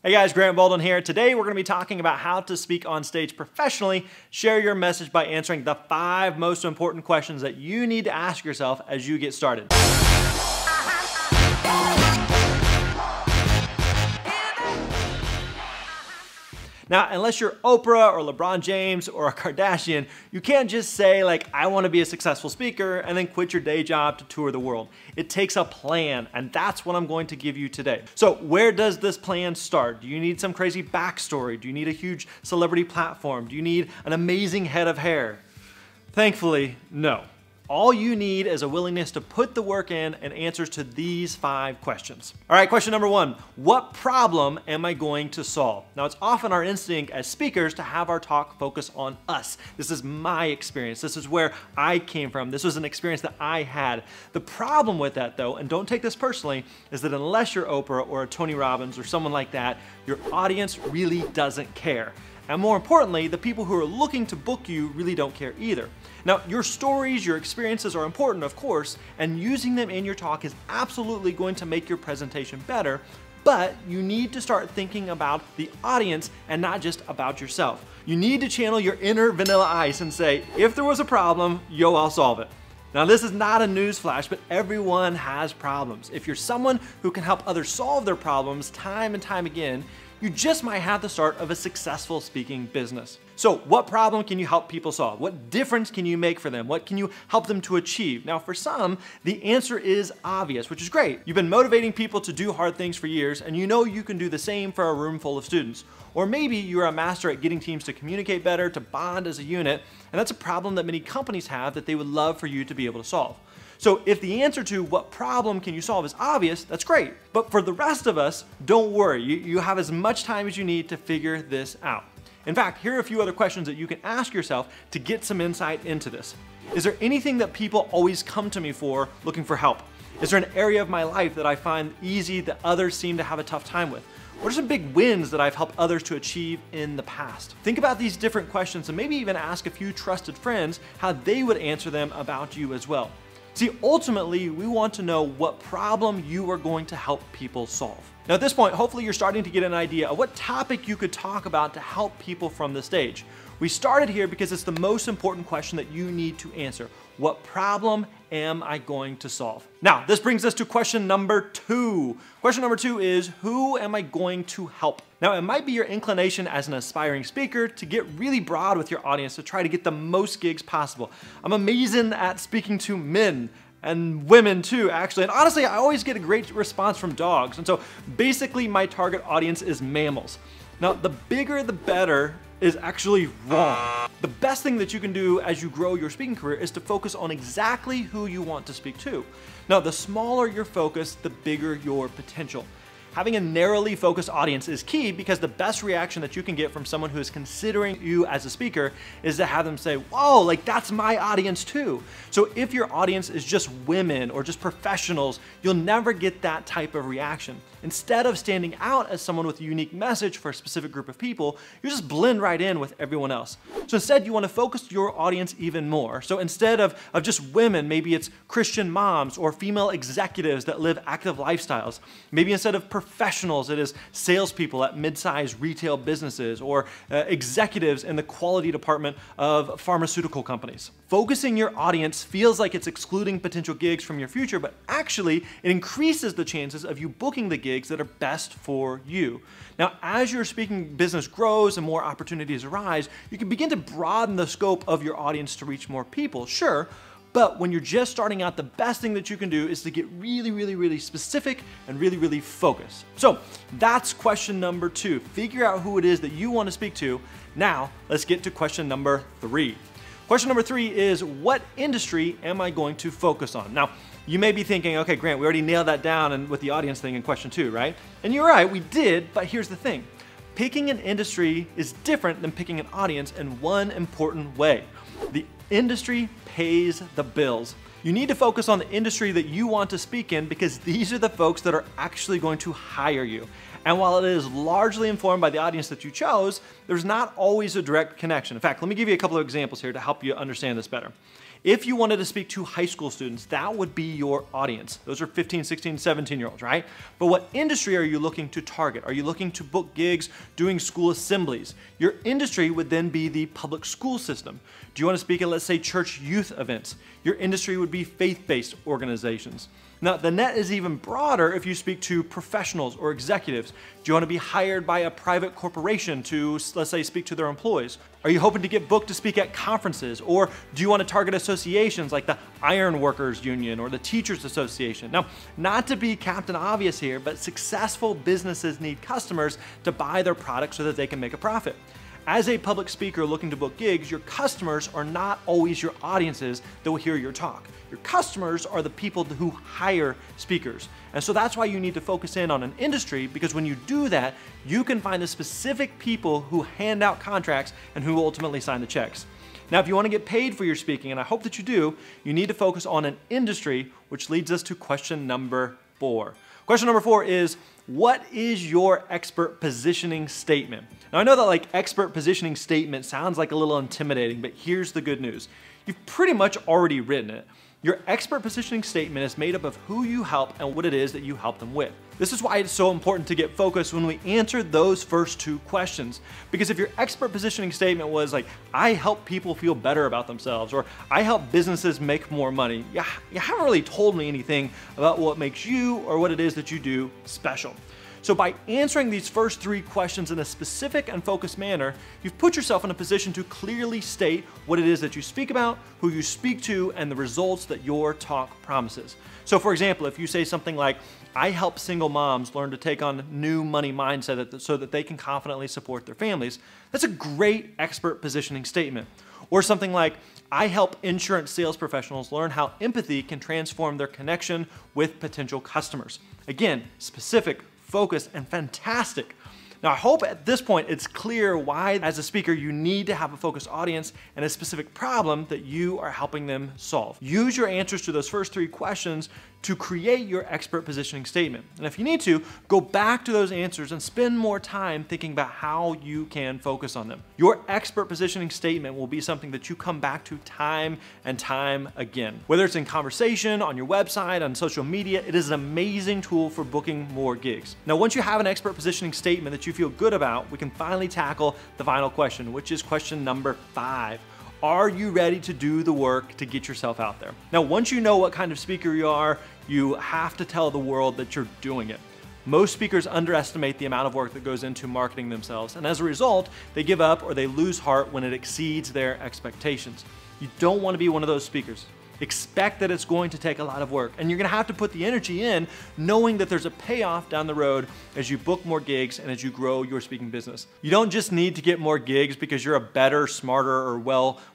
Hey guys, Grant Bolden here. Today we're going to be talking about how to speak on stage professionally. Share your message by answering the 5 most important questions that you need to ask yourself as you get started. Now, unless you're Oprah or LeBron James or a Kardashian, you can't just say like, I want to be a successful speaker and then quit your day job to tour the world. It takes a plan, and that's what I'm going to give you today. So where does this plan start? Do you need some crazy backstory? Do you need a huge celebrity platform? Do you need an amazing head of hair? Thankfully, no. All you need is a willingness to put the work in and answers to these 5 questions. All right, question number 1, what problem am I going to solve? Now, it's often our instinct as speakers to have our talk focus on us. This is my experience. This is where I came from. This was an experience that I had. The problem with that though, and don't take this personally, is that unless you're Oprah or a Tony Robbins or someone like that, your audience really doesn't care. And more importantly, the people who are looking to book you really don't care either. Now, your stories, your experiences are important, of course, and using them in your talk is absolutely going to make your presentation better, but you need to start thinking about the audience and not just about yourself. You need to channel your inner Vanilla Ice and say, if there was a problem, yo, I'll solve it. Now, this is not a news flash, but everyone has problems. If you're someone who can help others solve their problems time and time again, you just might have the start of a successful speaking business. So what problem can you help people solve? What difference can you make for them? What can you help them to achieve? Now, for some, the answer is obvious, which is great. You've been motivating people to do hard things for years, and you know you can do the same for a room full of students. Or maybe you're a master at getting teams to communicate better, to bond as a unit, and that's a problem that many companies have that they would love for you to be able to solve. So if the answer to what problem can you solve is obvious, that's great. But for the rest of us, don't worry. You have as much time as you need to figure this out. In fact, here are a few other questions that you can ask yourself to get some insight into this. Is there anything that people always come to me for looking for help? Is there an area of my life that I find easy that others seem to have a tough time with? What are some big wins that I've helped others to achieve in the past? Think about these different questions and maybe even ask a few trusted friends how they would answer them about you as well. See, ultimately, we want to know what problem you are going to help people solve. Now at this point, hopefully you're starting to get an idea of what topic you could talk about to help people from the stage. We started here because it's the most important question that you need to answer. What problem am I going to solve? Now, this brings us to question number 2. Question number 2 is, who am I going to help? Now, it might be your inclination as an aspiring speaker to get really broad with your audience to try to get the most gigs possible. I'm amazing at speaking to men and women too, actually. And honestly, I always get a great response from dogs. And so basically my target audience is mammals. Now, the bigger the better is actually wrong. The best thing that you can do as you grow your speaking career is to focus on exactly who you want to speak to. Now, the smaller your focus, the bigger your potential. Having a narrowly focused audience is key because the best reaction that you can get from someone who is considering you as a speaker is to have them say, whoa, like that's my audience too. So if your audience is just women or just professionals, you'll never get that type of reaction. Instead of standing out as someone with a unique message for a specific group of people, you just blend right in with everyone else. So instead, you want to focus your audience even more. So instead of just women, maybe it's Christian moms or female executives that live active lifestyles. Maybe instead of professionals, it is salespeople at mid-sized retail businesses or executives in the quality department of pharmaceutical companies. Focusing your audience feels like it's excluding potential gigs from your future, but actually it increases the chances of you booking the gigs that are best for you. Now, as your speaking business grows and more opportunities arise, you can begin to broaden the scope of your audience to reach more people, sure, but when you're just starting out, the best thing that you can do is to get really specific and really focused. So that's question number 2. Figure out who it is that you want to speak to. Now, let's get to question number 3. Question number 3 is, what industry am I going to focus on? Now, you may be thinking, okay, Grant, we already nailed that down and with the audience thing in question 2, right? And you're right, we did, but here's the thing. Picking an industry is different than picking an audience in one important way. The industry pays the bills. You need to focus on the industry that you want to speak in because these are the folks that are actually going to hire you. And while it is largely informed by the audience that you chose, there's not always a direct connection. In fact, let me give you a couple of examples here to help you understand this better. If you wanted to speak to high school students, that would be your audience. Those are 15, 16, 17-year-olds, right? But what industry are you looking to target? Are you looking to book gigs doing school assemblies? Your industry would then be the public school system. Do you want to speak at, let's say, church youth events? Your industry would be faith-based organizations. Now, the net is even broader if you speak to professionals or executives. Do you want to be hired by a private corporation to, let's say, speak to their employees? Are you hoping to get booked to speak at conferences? Or do you want to target associations like the Iron Workers Union or the Teachers Association? Now, not to be Captain Obvious here, but successful businesses need customers to buy their products so that they can make a profit. As a public speaker looking to book gigs, your customers are not always your audiences that will hear your talk. Your customers are the people who hire speakers. And so that's why you need to focus in on an industry, because when you do that, you can find the specific people who hand out contracts and who ultimately sign the checks. Now, if you want to get paid for your speaking, and I hope that you do, you need to focus on an industry, which leads us to question number 4. Question number 4 is, what is your expert positioning statement? Now, I know that expert positioning statement sounds like a little intimidating, but here's the good news. You've pretty much already written it. Your expert positioning statement is made up of who you help and what it is that you help them with. This is why it's so important to get focused when we answer those first 2 questions. Because if your expert positioning statement was like, I help people feel better about themselves, or I help businesses make more money, you haven't really told me anything about what makes you or what it is that you do special. So by answering these first 3 questions in a specific and focused manner, you've put yourself in a position to clearly state what it is that you speak about, who you speak to, and the results that your talk promises. So for example, if you say something like, I help single moms learn to take on new money mindset so that they can confidently support their families, that's a great expert positioning statement. Or something like, I help insurance sales professionals learn how empathy can transform their connection with potential customers. Again, specific, focused, and fantastic. Now, I hope at this point it's clear why, as a speaker, you need to have a focused audience and a specific problem that you are helping them solve. Use your answers to those first 3 questions to create your expert positioning statement. And if you need to, go back to those answers and spend more time thinking about how you can focus on them. Your expert positioning statement will be something that you come back to time and time again. Whether it's in conversation, on your website, on social media, it is an amazing tool for booking more gigs. Now, once you have an expert positioning statement that you feel good about, we can finally tackle the final question, which is question number 5. Are you ready to do the work to get yourself out there? Now, once you know what kind of speaker you are, you have to tell the world that you're doing it. Most speakers underestimate the amount of work that goes into marketing themselves, and as a result, they give up or they lose heart when it exceeds their expectations. You don't want to be one of those speakers. Expect that it's going to take a lot of work, and you're going to have to put the energy in knowing that there's a payoff down the road as you book more gigs and as you grow your speaking business. You don't just need to get more gigs because you're a better, smarter, or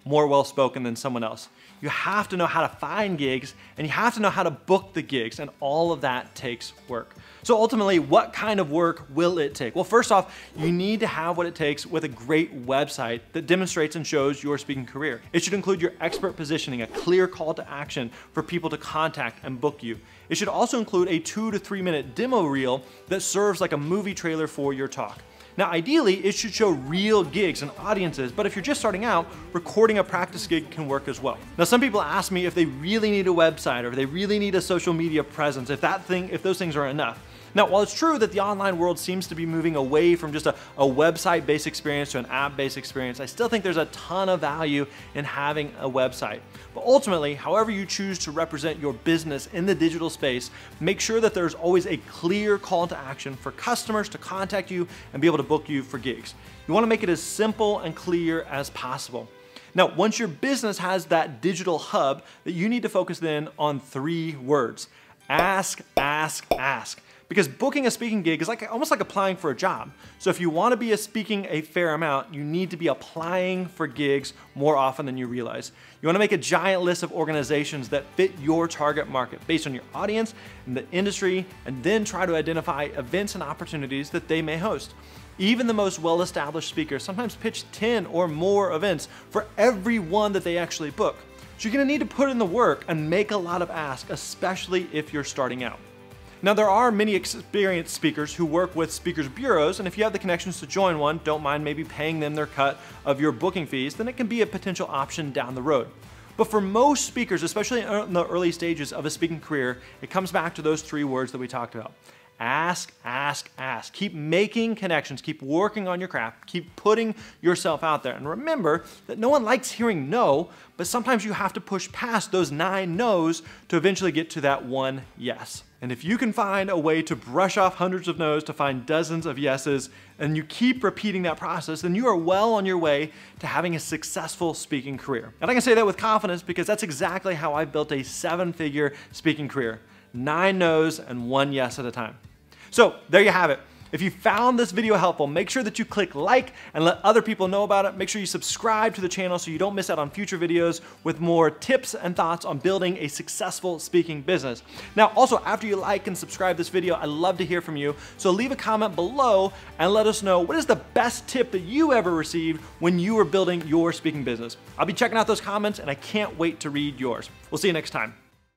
more well-spoken than someone else. You have to know how to find gigs, and you have to know how to book the gigs, and all of that takes work. So ultimately, what kind of work will it take? Well, first off, you need to have what it takes with a great website that demonstrates and shows your speaking career. It should include your expert positioning, a clear call to action for people to contact and book you. It should also include a 2 to 3 minute demo reel that serves like a movie trailer for your talk. Now, ideally, it should show real gigs and audiences, but if you're just starting out, recording a practice gig can work as well. Now, some people ask me if they really need a website or if they really need a social media presence, if those things are enough. Now, while it's true that the online world seems to be moving away from just a website-based experience to an app-based experience, I still think there's a ton of value in having a website. But ultimately, however you choose to represent your business in the digital space, make sure that there's always a clear call to action for customers to contact you and be able to book you for gigs. You want to make it as simple and clear as possible. Now, once your business has that digital hub, that you need to focus then on 3 words. Ask, ask, ask. Because booking a speaking gig is almost like applying for a job. So if you want to be speaking a fair amount, you need to be applying for gigs more often than you realize. You want to make a giant list of organizations that fit your target market based on your audience and the industry, and then try to identify events and opportunities that they may host. Even the most well-established speakers sometimes pitch 10 or more events for every one that they actually book. So you're going to need to put in the work and make a lot of asks, especially if you're starting out. Now, there are many experienced speakers who work with speakers bureaus, and if you have the connections to join one, don't mind maybe paying them their cut of your booking fees, then it can be a potential option down the road. But for most speakers, especially in the early stages of a speaking career, it comes back to those 3 words that we talked about. Ask, ask, ask. Keep making connections, keep working on your craft, keep putting yourself out there. And remember that no one likes hearing no, but sometimes you have to push past those 9 no's to eventually get to that 1 yes. And if you can find a way to brush off hundreds of no's to find dozens of yeses, and you keep repeating that process, then you are well on your way to having a successful speaking career. And I can say that with confidence because that's exactly how I built a 7-figure speaking career. 9 no's and 1 yes at a time. So there you have it. If you found this video helpful, make sure that you click like and let other people know about it. Make sure you subscribe to the channel so you don't miss out on future videos with more tips and thoughts on building a successful speaking business. Now, also, after you like and subscribe this video, I'd love to hear from you. So leave a comment below and let us know what is the best tip that you ever received when you were building your speaking business. I'll be checking out those comments and I can't wait to read yours. We'll see you next time.